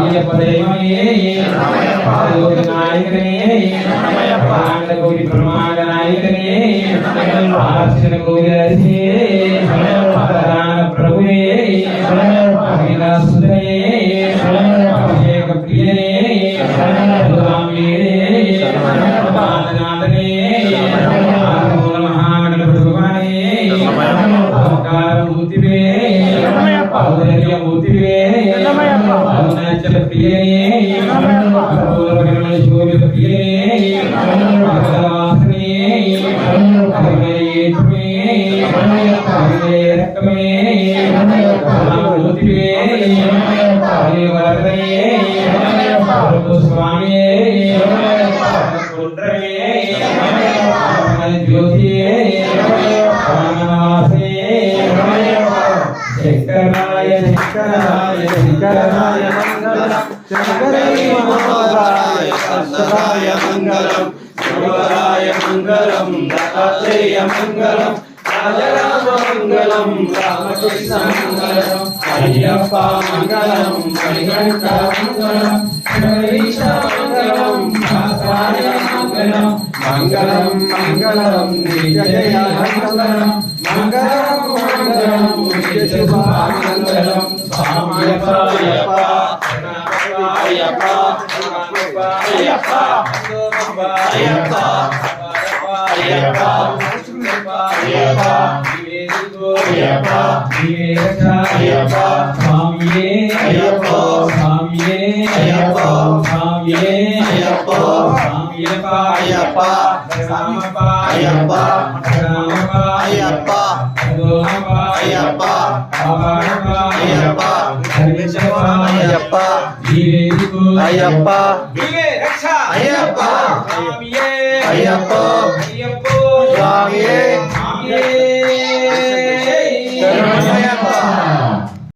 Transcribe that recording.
అయ్యప్ప దైవమే నాయకనే గౌరి ప్రమాద నాయకనే ఆర్చన గౌరి ప్రభువే సుధయే అభిషేక ప్రియనే పాదనాథనే మహాగణపతి భగవానే మూర్తివే మూర్తివే అరుణాచల ప్రియనే శోభిత ప్రియనే వాసనే రకమే మూర్తివే వరదయే స్వామి జ్యోతియే శంకరాయ శంకరాయ శంకరాయ మంగళం శంకరాయ మంగళం శివరాయ మంగళం దత్తాత్రేయ మంగళం రాజరామ మంగళం రామకృష్ణ మంగళం అయ్యప్ప మంగళం మణికంఠ మంగళం శబరీశ మంగళం భాస్కరాయ మంగళం మంగళం మంగళం నిత్యజయ మంగళం మంగళం మంగళం నిత్యశుభ మంగళం స్వామయ్యప్ప అయ్యప్ప అయ్యప్ప అయ్యప్ప అయ్యప్ప స్వామియే అయ్యప్ప స్వామియే అయ్యప్ప స్వామియే అయ్యప్ప స్వామియప్ప అయ్యప్ప రామప్ప అయ్యప్ప రామప్ప అయ్యప్ప గోమప్ప అయ్యప్ప బాబాప్ప అయ్యప్ప హరిచప్ప అయ్యప్ప వీరేకు అయ్యప్ప వీరే రక్ష అయ్యప్ప స్వామియే అయ్యప్ప అయ్యప్ప స్వామియే స్వామియే